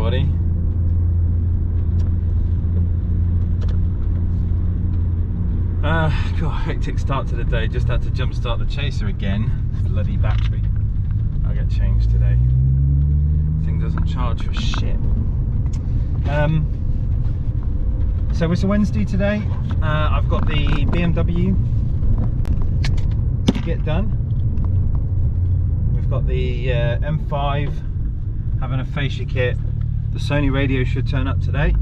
everybody. God, hectic start to the day. Just had to jump start the Chaser again. Bloody battery. I'll get changed today. Thing doesn't charge for shit. So it's a Wednesday today. I've got the BMW to get done. We've got the M5 having a fascia kit. The Sony radio should turn up today,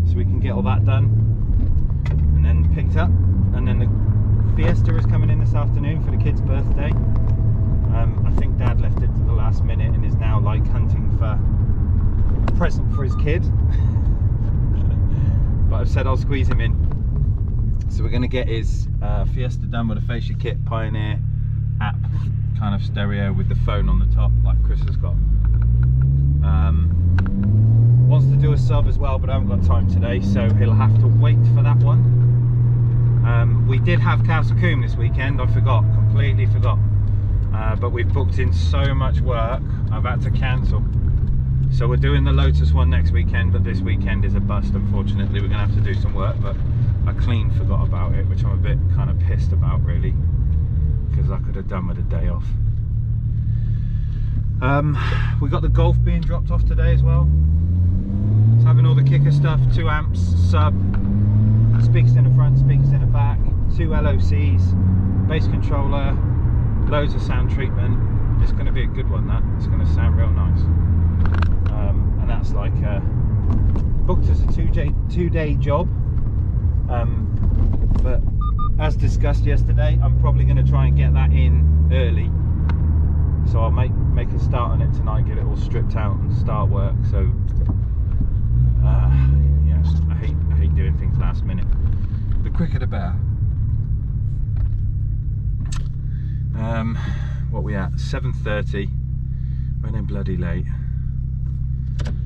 so we can get all that done and then picked up. And then the Fiesta is coming in this afternoon for the kid's birthday. I think Dad left it to the last minute and is now like hunting for a present for his kid. But I've said I'll squeeze him in. So we're going to get his Fiesta done with a fascia kit, Pioneer app kind of stereo with the phone on the top like Chris has got. Wants to do a sub as well, but I haven't got time today, so he'll have to wait for that one. We did have Castle Combe this weekend. I forgot, completely forgot. But we've booked in so much work, I've had to cancel. So we're doing the Lotus one next weekend, but this weekend is a bust, unfortunately. We're going to have to do some work, but I clean forgot about it, which I'm a bit kind of pissed about, really, because I could have done with a day off. We got the Golf being dropped off today as well. It's having all the kicker stuff, 2 amps, sub, speakers in the front, speakers in the back, 2 LOCs, bass controller, loads of sound treatment. It's going to be a good one, that. It's going to sound real nice. And that's like booked as a two-day job. But as discussed yesterday, I'm probably going to try and get that in early. So I'll make a start on it tonight, get it all stripped out and start work. So yeah, I hate doing things last minute. The quicker the better. What we at? 7:30. Running bloody late.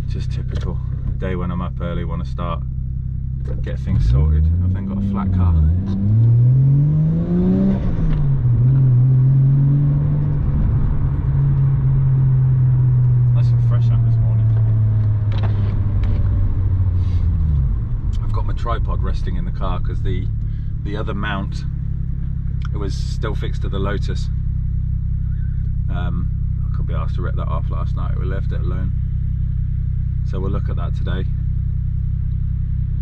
Just typical. Day when I'm up early, want to start, get things sorted. I've then got a flat car. Nice and fresh out this morning. I've got my tripod resting in the car because the other mount, it was still fixed to the Lotus. I could be asked to rip that off last night. We left it alone. So we'll look at that today.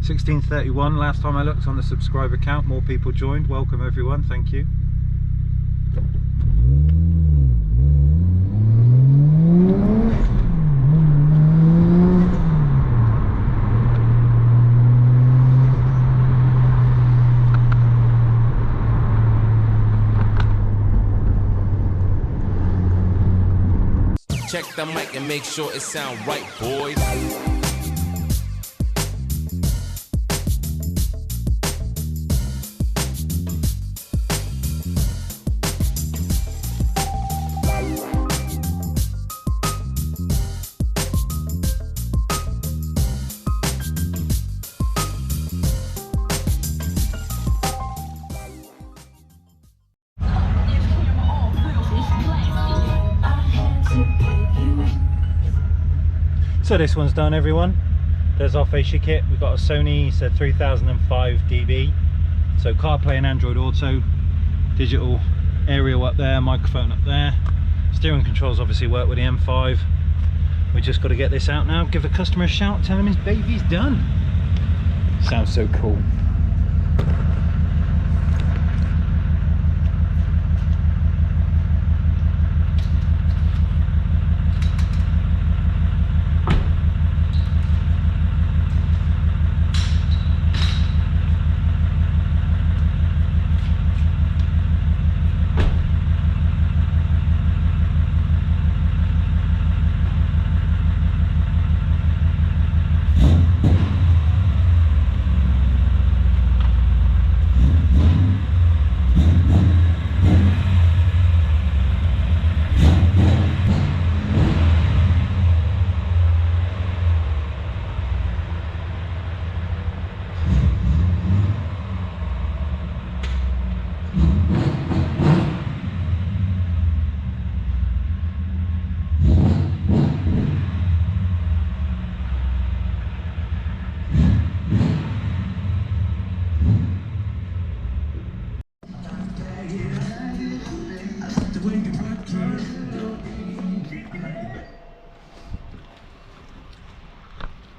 16:31 last time I looked on the subscriber count. More people joined. Welcome everyone. Thank you. Check the mic and make sure it sound right, boys. So this one's done, everyone. There's our fascia kit. We've got a Sony, it's a 3005 DB. So CarPlay and Android Auto, digital aerial up there, microphone up there. Steering controls obviously work with the M5. We just got to get this out now, give the customer a shout, tell him his baby's done. Sounds so cool.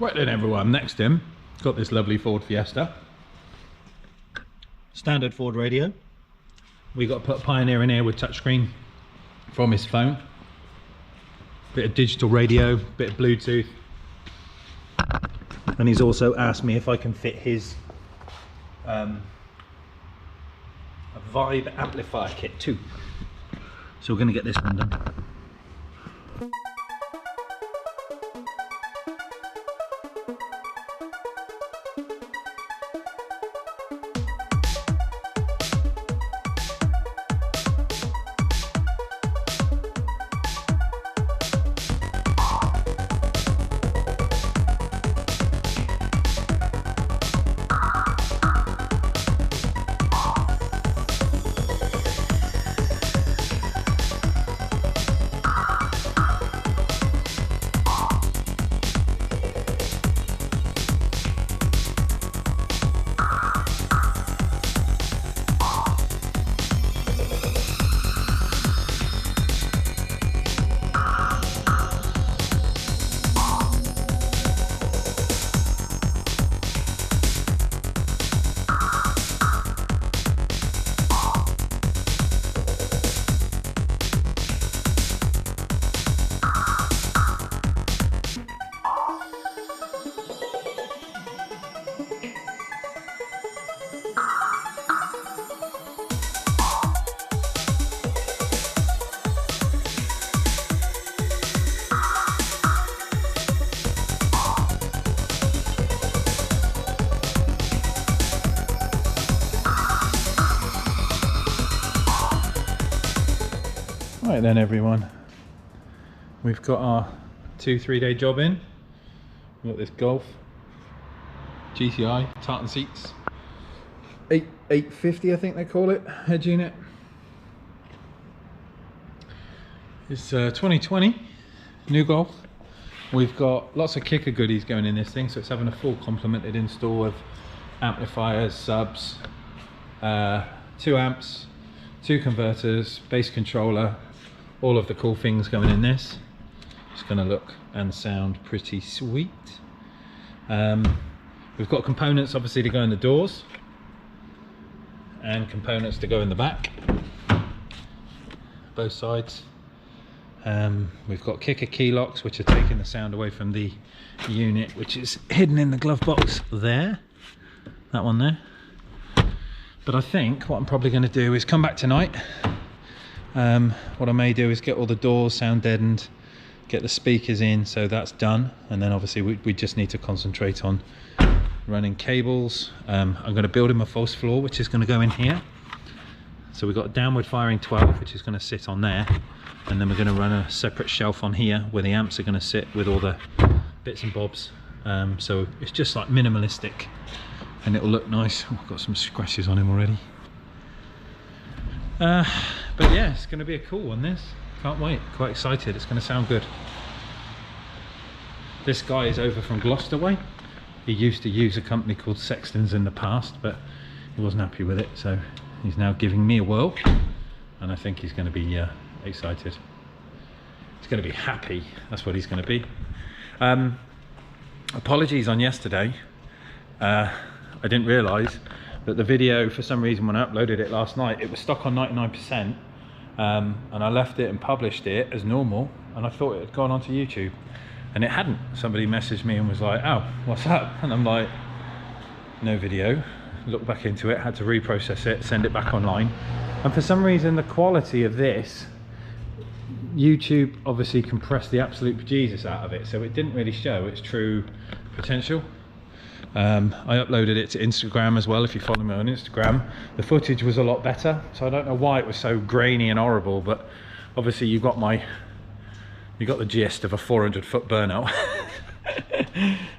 Right then everyone, next to him, got this lovely Ford Fiesta. Standard Ford radio. We got to put Pioneer in here with touchscreen from his phone. Bit of digital radio, bit of Bluetooth. And he's also asked me if I can fit his a Vibe amplifier kit too. So we're going to get this one done. Right then everyone, we've got our 2-3 day job in. We've got this Golf GTI tartan seats, 850 I think they call it, head unit. It's 2020 new Golf. We've got lots of kicker goodies going in this thing, so it's having a full complemented install of amplifiers, subs, 2 amps, 2 converters, bass controller, all of the cool things going in this. It's going to look and sound pretty sweet. We've got components obviously to go in the doors and components to go in the back, both sides. We've got kicker key locks which are taking the sound away from the unit, which is hidden in the glove box there, that one there. But I think what I'm probably going to do is come back tonight. What I may do is get all the doors sound deadened, get the speakers in, so that's done, and then obviously we just need to concentrate on running cables. I'm going to build him a false floor which is going to go in here. So we've got a downward firing 12 which is going to sit on there, and then we're going to run a separate shelf on here where the amps are going to sit with all the bits and bobs. So it's just like minimalistic and it'll look nice. Oh, I've got some scratches on him already. But yeah, it's going to be a cool one this. Can't wait, quite excited, it's going to sound good. This guy is over from Gloucester way. He used to use a company called Sextons in the past, but he wasn't happy with it, so he's now giving me a whirl, and I think he's going to be excited. He's going to be happy, that's what he's going to be. Apologies on yesterday. I didn't realise that the video, for some reason when I uploaded it last night, it was stuck on 99%, and I left it and published it as normal, and I thought it had gone onto YouTube, and it hadn't. Somebody messaged me and was like, oh, what's up? And I'm like, no video. Looked back into it, had to reprocess it, send it back online, and for some reason the quality of this, YouTube obviously compressed the absolute bejesus out of it, so it didn't really show its true potential. I uploaded it to Instagram as well. If you follow me on Instagram, the footage was a lot better, so I don't know why it was so grainy and horrible, but obviously you got the gist of a 400-foot burnout.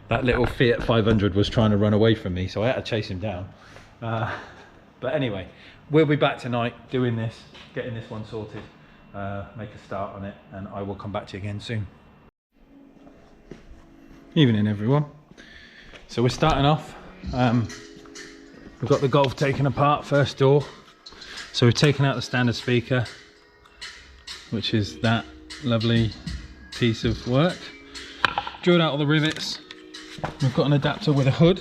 That little Fiat 500 was trying to run away from me, so I had to chase him down. But anyway, we'll be back tonight doing this, getting this one sorted, make a start on it, and I will come back to you again soon. Evening everyone. So we're starting off. We've got the Golf taken apart, first door. So we've taken out the standard speaker, which is that lovely piece of work. Drilled out all the rivets, We've got an adapter with a hood.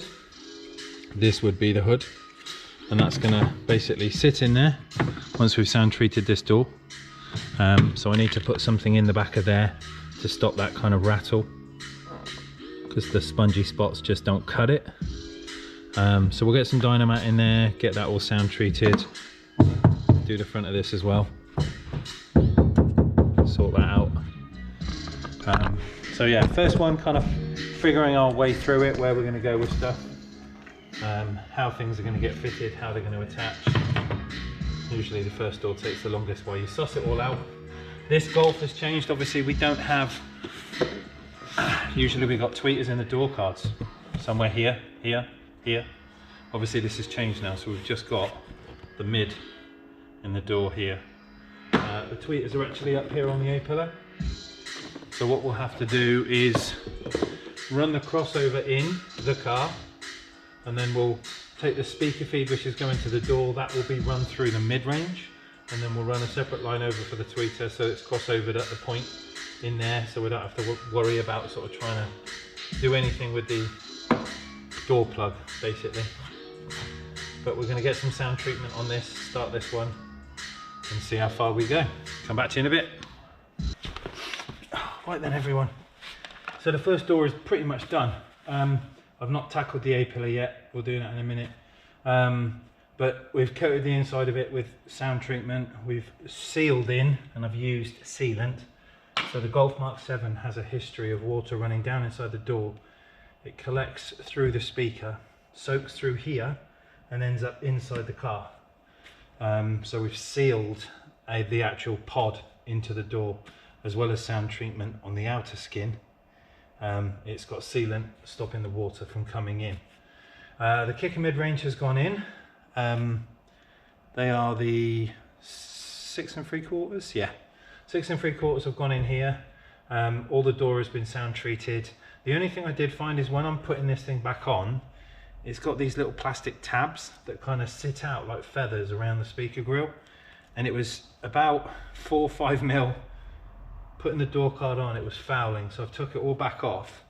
This would be the hood, and that's gonna basically sit in there once we've sound treated this door. So I need to put something in the back of there to stop that kind of rattle, because the spongy spots just don't cut it. So we'll get some Dynamat in there, get that all sound treated, do the front of this as well, sort that out. So yeah, first one, kind of figuring our way through it, where we're going to go with stuff, how things are going to get fitted, how they're going to attach. Usually the first door takes the longest while you suss it all out. This Golf has changed. Obviously we don't have, usually we've got tweeters in the door cards somewhere here, here, here. Obviously this has changed now, so we've just got the mid in the door here. The tweeters are actually up here on the A-pillar. So what we'll have to do is run the crossover in the car, and then we'll take the speaker feed which is going to the door, that will be run through the mid-range, and then we'll run a separate line over for the tweeter, so it's crossovered at the point in there, so we don't have to worry about sort of trying to do anything with the door plug basically. But we're going to get some sound treatment on this, start this one, and see how far we go. Come back to you in a bit. Right then everyone, so the first door is pretty much done. I've not tackled the A-pillar yet, we'll do that in a minute. But we've coated the inside of it with sound treatment, we've sealed in, and I've used sealant. So the Golf Mark 7 has a history of water running down inside the door. It collects through the speaker, soaks through here, and ends up inside the car. So we've sealed the actual pod into the door, as well as sound treatment on the outer skin. It's got sealant stopping the water from coming in. The kicker mid-range has gone in. They are the 6 3/4, yeah. 6 3/4 have gone in here. All the door has been sound treated. The only thing I did find is when I'm putting this thing back on, it's got these little plastic tabs that kind of sit out like feathers around the speaker grill. And it was about 4 or 5 mil. Putting the door card on, it was fouling, so I've took it all back off,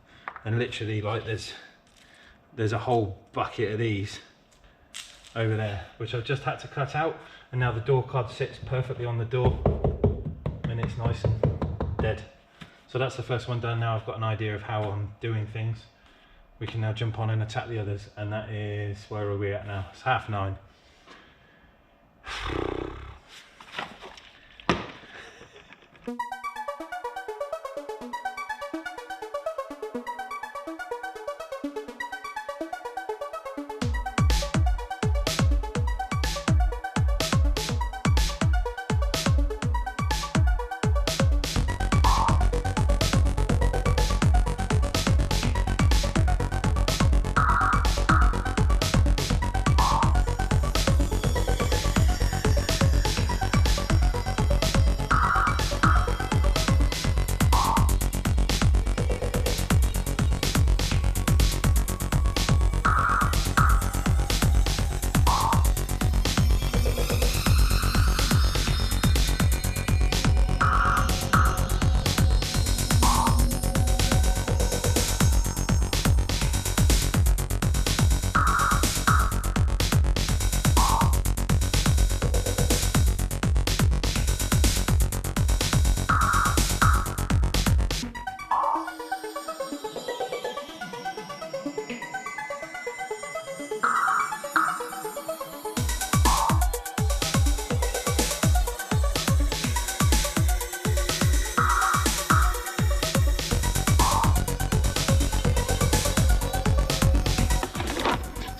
and literally like there's a whole bucket of these over there, which I've just had to cut out, and now the door card sits perfectly on the door and it's nice and dead. So that's the first one done. Now I've got an idea of how I'm doing things. We can now jump on and attack the others, and that is, where are we at now? It's 9:30.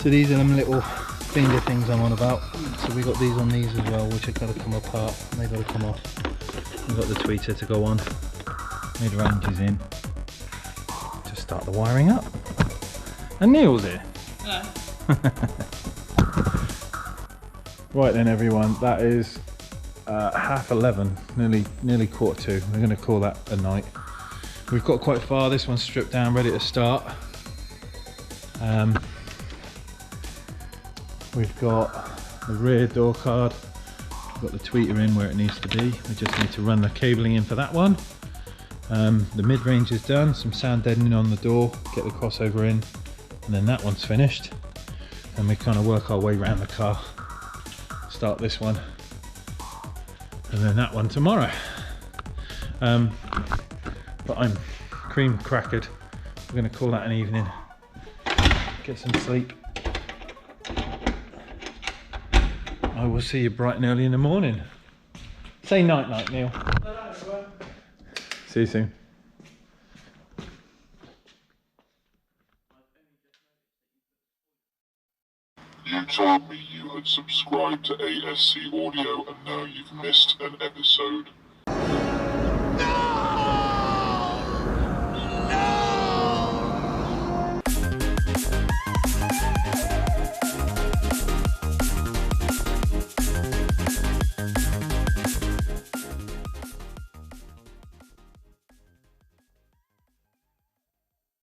So these are them little finger things I'm on about. So we got these on these as well, which have got to come apart and they've got to come off. We've got the tweeter to go on. Mid-range is in. Just start the wiring up. And Neil's here. Yeah. Right then everyone, that is 11:30, nearly 2:15. We're going to call that a night. We've got quite far. This one's stripped down, ready to start. We've got the rear door card, we've got the tweeter in where it needs to be. We just need to run the cabling in for that one. The mid-range is done, some sound deadening on the door, get the crossover in, and then that one's finished. And we kind of work our way around the car, start this one, and then that one tomorrow. But I'm cream crackered. We're going to call that an evening, get some sleep. I will see you bright and early in the morning. Say night night, Neil. See you soon. You told me you had subscribed to ASC Audio and now you've missed an episode. No!